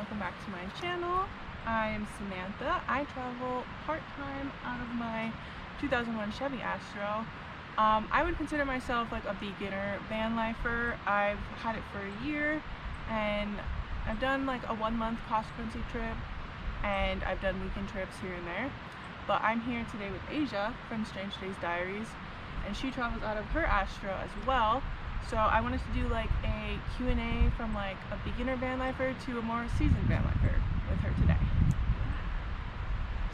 welcome back to my channel. I'm Samantha. I travel part-time out of my 2001 Chevy Astro. I would consider myself like a beginner van lifer. I've had it for a year and I've done like a 1-month cross-country trip and I've done weekend trips here and there. But I'm here today with Asia from Strange Days Diaries, and she travels out of her Astro as well. So I wanted to do like a Q&A from like a beginner van lifer to a more seasoned van lifer with her today.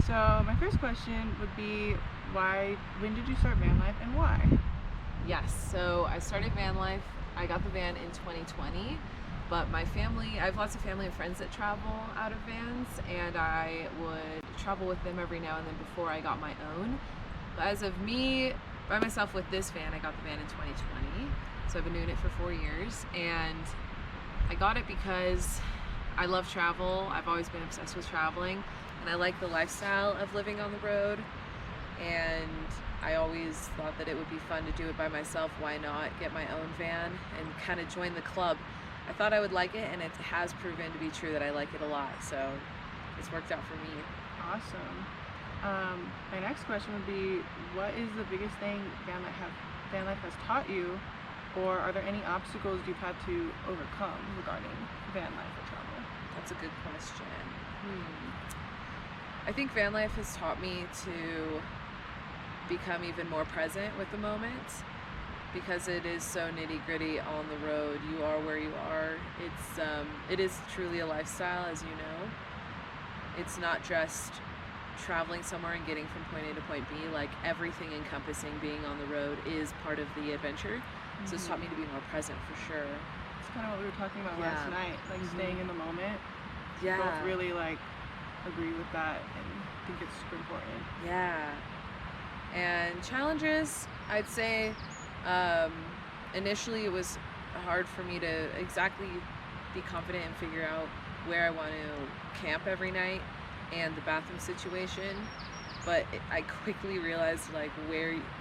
So my first question would be, when did you start van life and why? Yes, so I started van life. I got the van in 2020, but my family, I have lots of family and friends that travel out of vans, and I would travel with them every now and then before I got my own. But as of me, by myself with this van, I got the van in 2020. So I've been doing it for 4 years, and I got it because I love travel. I've always been obsessed with traveling, and I like the lifestyle of living on the road, and I always thought that it would be fun to do it by myself. Why not get my own van and kind of join the club? I thought I would like it, and it has proven to be true that I like it a lot, so it's worked out for me. Awesome. My next question would be, what is the biggest thing van life has taught you? Or are there any obstacles you've had to overcome regarding van life or travel? That's a good question. I think van life has taught me to become even more present with the moment, because it is so nitty-gritty on the road. You are where you are. It is truly a lifestyle, as you know. It's not just traveling somewhere and getting from point A to point B. Like, everything encompassing being on the road is part of the adventure. So it's taught me to be more present for sure. It's kind of what we were talking about last night, like staying in the moment. Yeah. We both really like agree with that and think it's super important. Yeah. And challenges, I'd say initially it was hard for me to exactly be confident and figure out where I want to camp every night and the bathroom situation. But I quickly realized like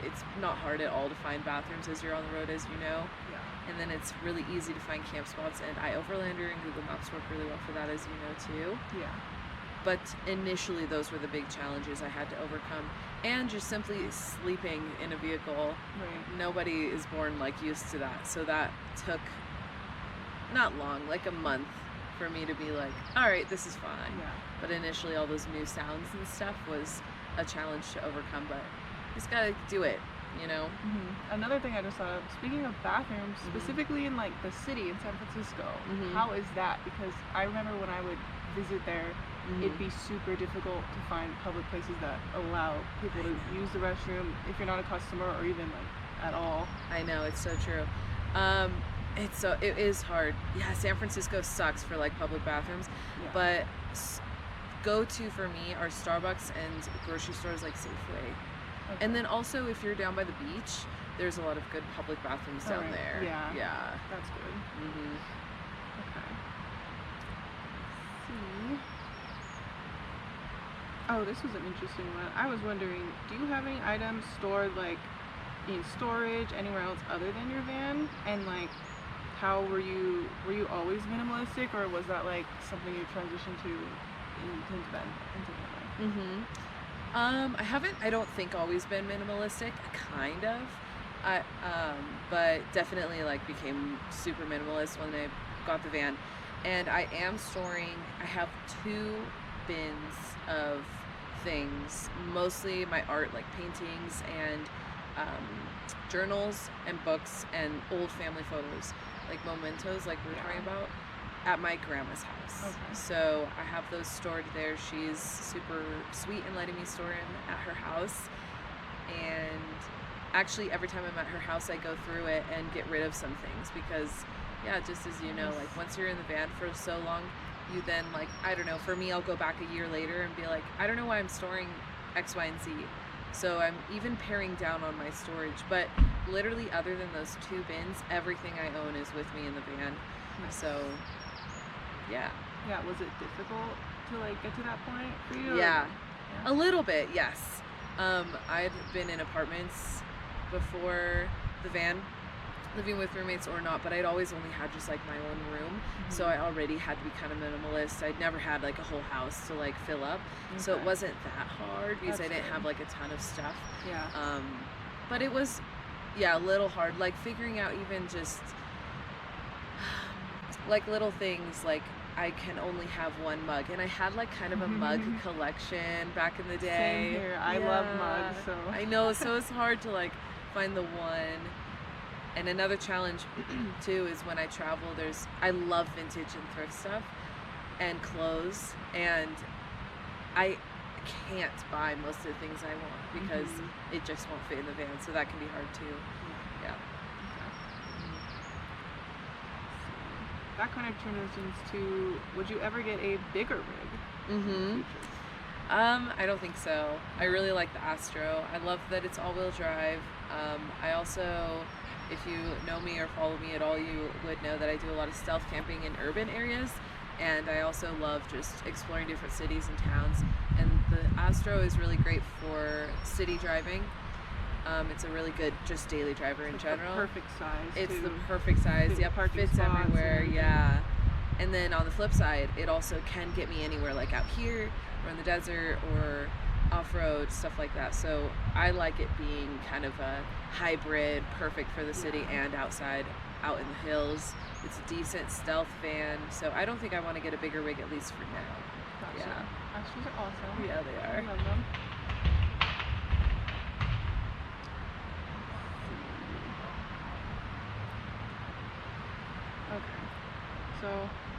it's not hard at all to find bathrooms as you're on the road, as you know. Yeah. And then it's really easy to find camp spots, and iOverlander and Google Maps work really well for that, as you know too. Yeah. But initially those were the big challenges I had to overcome, and just simply sleeping in a vehicle. Right. Nobody is born like used to that, so that took not long, like a month, for me to be like, all right, this is fine. Yeah. But initially all those new sounds and stuff was a challenge to overcome, but you just gotta do it, you know? Another thing I just thought of, speaking of bathrooms, specifically in like the city in San Francisco, how is that? Because I remember when I would visit there, it'd be super difficult to find public places that allow people to use the restroom if you're not a customer or even like at all. I know, it's so true. It is hard. Yeah, San Francisco sucks for like public bathrooms, but go-to for me are Starbucks and grocery stores like Safeway. Okay. And then also if you're down by the beach, there's a lot of good public bathrooms down there. Yeah. Yeah. That's good. Okay. Let's see. Oh, this was an interesting one. I was wondering, do you have any items stored like in storage anywhere else other than your van? And like, how were you always minimalistic, or was that like something you transitioned to into van life? I don't think always been minimalistic, kind of. But definitely like became super minimalist when I got the van. And I have 2 bins of things, mostly my art, like paintings and journals and books and old family photos, like mementos, like we were talking about, at my grandma's house. Okay. So I have those stored there. She's super sweet in letting me store them at her house. And actually every time I'm at her house I go through it and get rid of some things, because just as you know, like once you're in the van for so long, you then like, I don't know, for me I'll go back a year later and be like, I don't know why I'm storing X, Y, and Z. So I'm even paring down on my storage, but literally other than those 2 bins, everything I own is with me in the van. So yeah. Was it difficult to like get to that point for you? Yeah. A little bit, yes. I'd been in apartments before the van, living with roommates or not, but I'd always only had just like my own room, so I already had to be kind of minimalist. I'd never had like a whole house to like fill up, so it Okay. wasn't that hard because That's I didn't good. have like a ton of stuff. Yeah. But it was, yeah, a little hard, like figuring out even just like little things like I can only have one mug, and I had like kind of a mug collection back in the day. Same here. I love Yeah. mugs, so I know, so it's hard to like find the one. And another challenge too is when I travel, I love vintage and thrift stuff and clothes, and I can't buy most of the things I want because it just won't fit in the van, so that can be hard too. Yeah. That kind of transitions to, would you ever get a bigger rig? Mm-hmm. I don't think so. I really like the Astro. I love that it's all-wheel drive. I also, if you know me or follow me at all, you would know that I do a lot of stealth camping in urban areas, and I also love just exploring different cities and towns. And the Astro is really great for city driving. It's a really good just daily driver in general. The perfect size. It's too. the perfect size. Fit Yep, parking fits spots everywhere. and Yeah. And then on the flip side, it also can get me anywhere, like out here or in the desert or off-road, stuff like that. So I like it being kind of a hybrid, perfect for the city and outside, out in the hills. It's a decent stealth van, so I don't think I want to get a bigger rig, at least for now. Gotcha. Yeah. Astros are awesome. Yeah, they I are. love them. Okay. So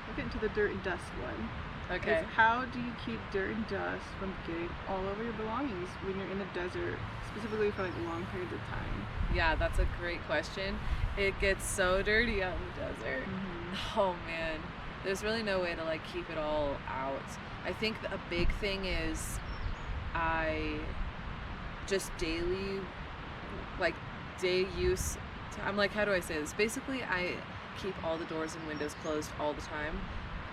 we'll get into the dirt and dust one. Okay. Is how do you keep dirt and dust from getting all over your belongings when you're in the desert, specifically for like long periods of time? Yeah, that's a great question. It gets so dirty out in the desert. Oh man, there's really no way to like keep it all out. I think a big thing is I just daily, like day use, I'm like, how do I say this? Basically, I keep all the doors and windows closed all the time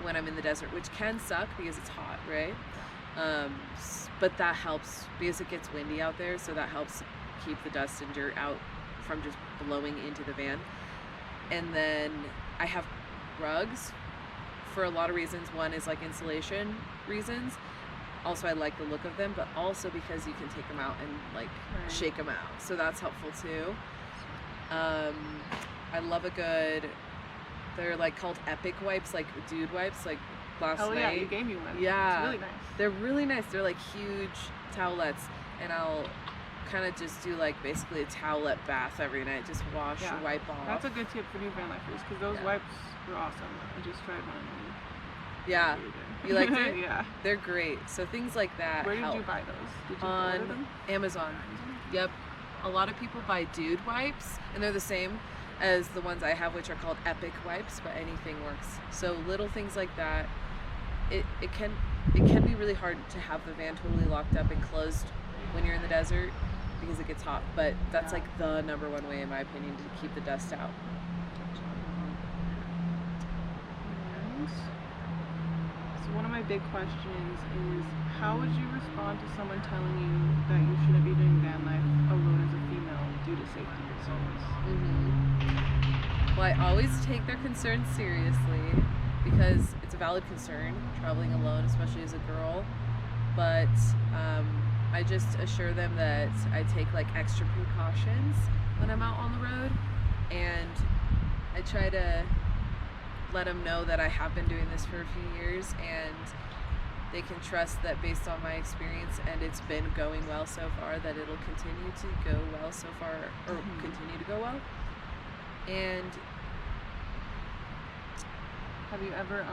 when I'm in the desert, which can suck because it's hot, right? But that helps because it gets windy out there, so that helps keep the dust and dirt out from just blowing into the van. And then I have rugs for a lot of reasons. One is like insulation reasons. Also, I like the look of them, but also because you can take them out and like shake them out. So that's helpful too. I love a good, they're like called epic wipes, like dude wipes, like last night. Oh yeah, you gave me one. Yeah. It's really nice. They're really nice. They're like huge towelettes, and I'll kind of just do like basically a towelette bath every night. Just wash, wipe off. That's a good tip for new van lifers because those wipes were awesome. I just tried one. Yeah. You liked it? Yeah. They're great. So things like that Where did help. you buy those? Did you On order them? Amazon. Yep. A lot of people buy dude wipes, and they're the same as the ones I have, which are called epic wipes, but anything works. So little things like that. It can be really hard to have the van totally locked up and closed when you're in the desert because it gets hot, but that's like the number one way in my opinion to keep the dust out. So one of my big questions is, how would you respond to someone telling you that you shouldn't be doing van life alone as a female due to safety concerns? Well, I always take their concerns seriously because it's a valid concern, traveling alone, especially as a girl. But I just assure them that I take like extra precautions when I'm out on the road, and I try to let them know that I have been doing this for a few years, and they can trust that based on my experience, and it's been going well so far, that it'll continue to go well so far, or continue to go well. And have you ever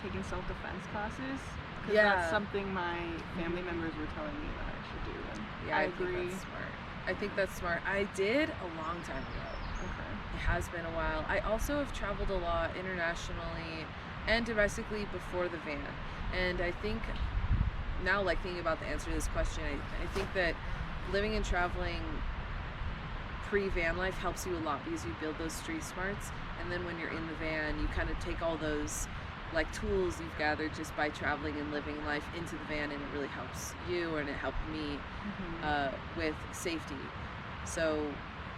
taken self-defense classes? Because Yeah. that's something my family members were telling me that I should do. And yeah, I I agree. think that's smart. I think that's smart. I did a long time ago. Okay. It has been a while. I also have traveled a lot internationally and domestically before the van. And I think now, like thinking about the answer to this question, I think that living and traveling pre-van life helps you a lot because you build those street smarts. And then when you're in the van, you kind of take all those like tools you've gathered just by traveling and living life into the van, and it really helps you, and it helped me with safety. So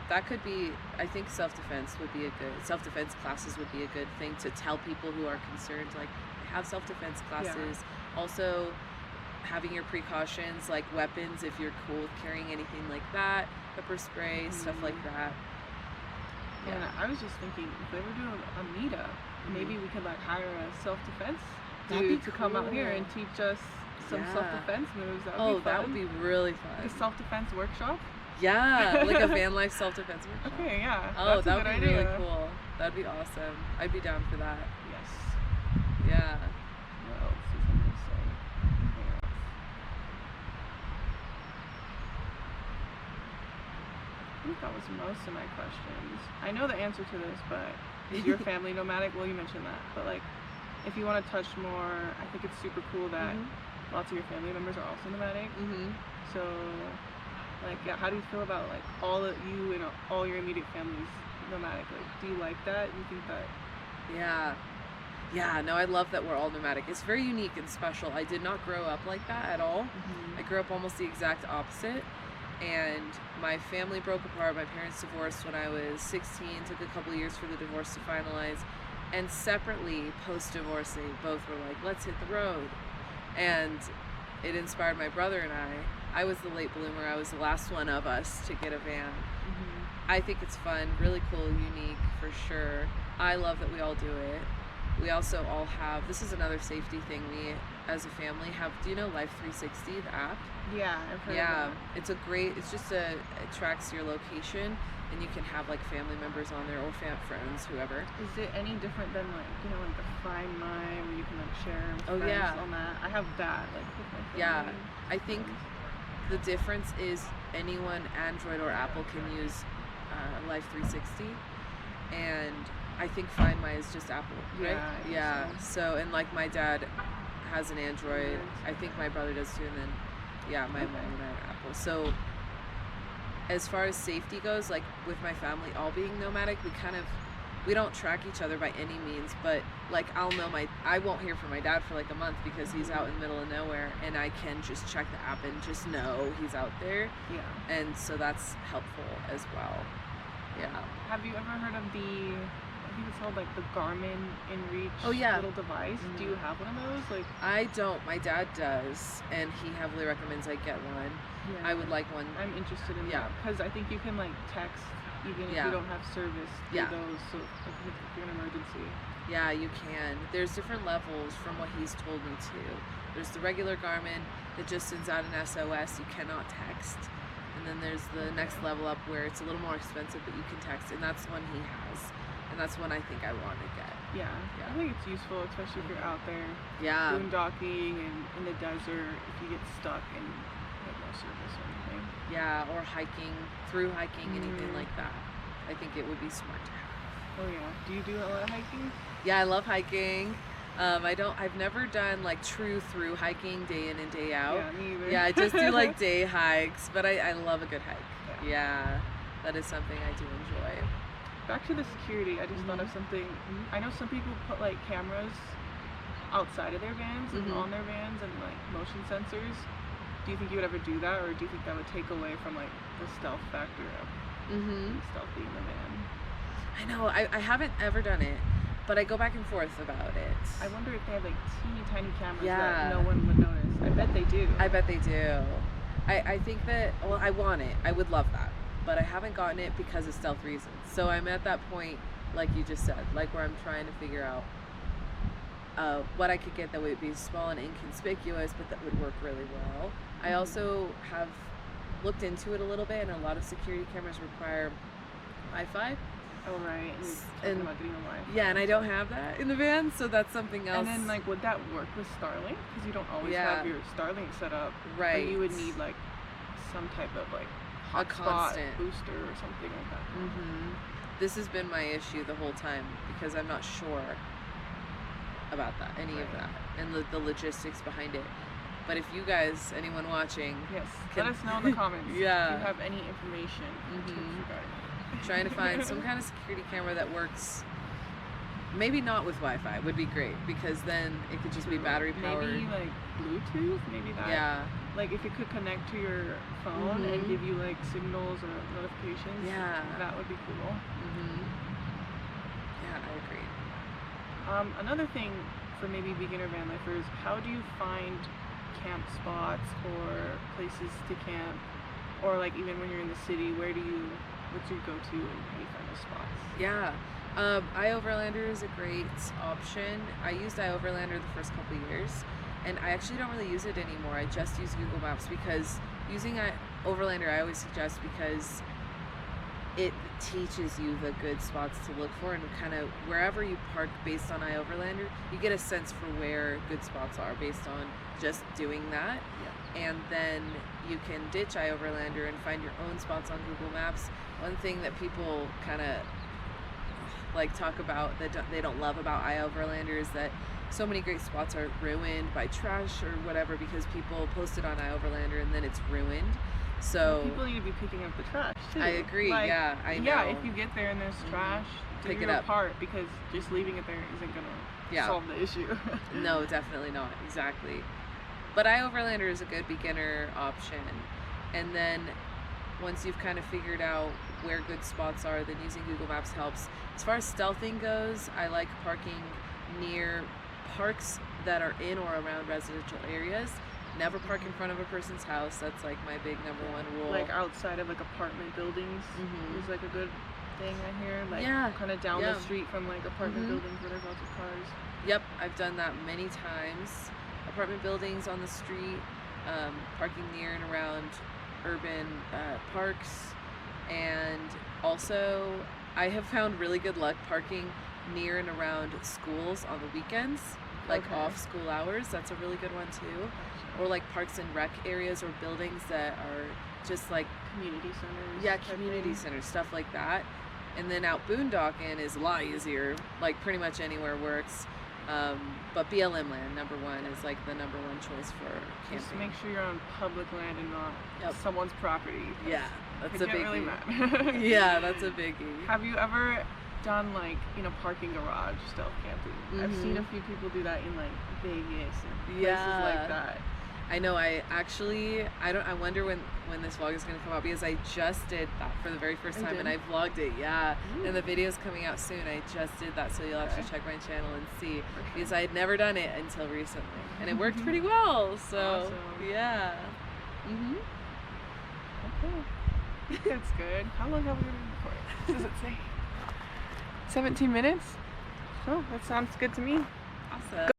that could be, I think self-defense classes would be a good thing to tell people who are concerned, like, have self-defense classes. Also, having your precautions, like weapons, if you're cool with carrying anything like that, pepper spray, stuff like that. And I was just thinking, if they were doing a meetup, maybe we could like hire a self-defense dude to come out here and teach us some self-defense moves. That would be fun. That would be really fun. A self-defense workshop? Yeah, like a van life self-defense workshop. Okay, yeah. Oh, that would be really cool. That'd be awesome. I'd be down for that. Yes. Yeah. What else is I gonna say? Anything else? I think that was most of my questions. I know the answer to this, but is your family nomadic? Well, you mentioned that, but like, if you want to touch more, I think it's super cool that lots of your family members are also nomadic. So, like, yeah, how do you feel about like all of you and all your immediate families nomadic? Like, do you like that? You think that? Yeah, no, I love that we're all nomadic. It's very unique and special. I did not grow up like that at all. I grew up almost the exact opposite. And my family broke apart. My parents divorced when I was 16. Took a couple years for the divorce to finalize. And separately, post-divorce, they both were like, let's hit the road. And it inspired my brother and I was the late bloomer. I was the last one of us to get a van. I think it's fun, really cool, unique, for sure. I love that we all do it. We also all have, this is another safety thing, we as a family have, do you know Life 360, the app? Yeah, I've heard of that. It's it tracks your location, and you can have like family members on there or friends, whoever. Is it any different than like, you know, like the Find My, where you can like share with friends on that? I have that, like with my family. Yeah, I think the difference is anyone, Android or Apple, can use Life 360, and I think Find My is just Apple, right? Yeah. So, and like my dad has an Android. I think my brother does too, and then my mom and I are Apple. So as far as safety goes, like with my family all being nomadic, we don't track each other by any means, but like I won't hear from my dad for like a month because he's out in the middle of nowhere, and I can just check the app and just know he's out there. Yeah. And so that's helpful as well. Yeah. Have you ever heard of I think it's called like the Garmin InReach little device? Do you have one of those? Like, I don't. My dad does, and he heavily recommends I get one. I would like one. I'm interested in that because I think you can like text even if you don't have service through those, so if you're in an emergency. Yeah, you can. There's different levels from what he's told me too. There's the regular Garmin that just sends out an SOS. You cannot text. And then there's the next level up where it's a little more expensive, but you can text, and that's one he has. And that's one I think I want to get. Yeah. I think it's useful, especially if you're out there boondocking and in the desert, if you get stuck and you have no service or anything. Yeah, or hiking, anything like that. I think it would be smart to have. Oh yeah. Do you do a lot of hiking? Yeah, I love hiking. I've never done like true through hiking day in and day out. Yeah, me either. Yeah, I just do like day hikes, but I love a good hike. Yeah, that is something I do enjoy. Back to the security, I just thought of something. I know some people put like cameras outside of their vans and on their vans and like motion sensors. Do you think you would ever do that, or do you think that would take away from like the stealth factor of being stealthy in the van? I know, I haven't ever done it, but I go back and forth about it. I wonder if they have like teeny tiny cameras that no one would notice. I bet they do. I bet they do. I think that, well, I want it. I would love that. But I haven't gotten it because of stealth reasons. So I'm at that point, like you just said, like where I'm trying to figure out what I could get that would be small and inconspicuous, but that would work really well. I also have looked into it a little bit, and a lot of security cameras require Wi-Fi. Oh, right. And about getting a Wi-Fi. Yeah, and I don't have that in the van, so that's something else. And then, like, would that work with Starlink? Because you don't always have your Starlink set up. Right. Or you would need, like, some type of, like, a hotspot constant booster or something like that. This has been my issue the whole time because I'm not sure about that, any of that, and the logistics behind it. But if you guys, anyone watching, let us know in the comments if you have any information trying to find some kind of security camera that works Maybe not with Wi-Fi would be great, because then it could just be battery powered. Maybe like Bluetooth, maybe that. Yeah. Like if it could connect to your phone and give you like signals or notifications. Yeah. That would be cool. Yeah, I agree. Another thing for maybe beginner van lifers, how do you find camp spots or places to camp, or like even when you're in the city, what's your go-to and how do you find those spots? Yeah. iOverlander is a great option. I used iOverlander the first couple years, and I actually don't really use it anymore. I just use Google Maps, because using Overlander I always suggest, because it teaches you the good spots to look for, and kind of wherever you park based on iOverlander, you get a sense for where good spots are based on just doing that. Yeah. And then you can ditch iOverlander and find your own spots on Google Maps. One thing that people kind of like talk about that they don't love about iOverlander is that so many great spots are ruined by trash or whatever, because people post it on iOverlander and then it's ruined. So people need to be picking up the trash too. I agree. Like, yeah, I know. Yeah, if you get there and there's trash, do Pick it your up. part, because just leaving it there isn't gonna solve the issue. No, definitely not. Exactly. But iOverlander is a good beginner option. And then once you've kind of figured out where good spots are, then using Google Maps helps. As far as stealthing goes, I like parking near parks that are in or around residential areas. Never park in front of a person's house. That's like my big number one rule. Like outside of like apartment buildings is like a good thing I hear. Like kind of down the street from like apartment buildings where there's lots of cars. Yep, I've done that many times. Apartment buildings on the street, parking near and around urban parks, and also I have found really good luck parking near and around schools on the weekends, like off school hours. That's a really good one too. Or like parks and rec areas or buildings that are just like community centers. Yeah, community centers, stuff like that. And then out boondocking is a lot easier. Like pretty much anywhere works. But BLM land, number one, is like the number one choice for camping. Just make sure you're on public land and not someone's property. Yeah, that's a biggie. Really mad. Yeah, that's a biggie. Have you ever done like in a parking garage stealth camping? I've seen a few people do that in like Vegas and places like that. I know. I wonder when this vlog is going to come out, because I just did that for the very first time and I vlogged it. And the video's coming out soon. I just did that, so you'll have to check my channel and see, because I had never done it until recently, and it worked pretty well. So yeah. Okay. That's good. How long have we been recording? What does it say? 17 minutes? Oh, that sounds good to me. Awesome.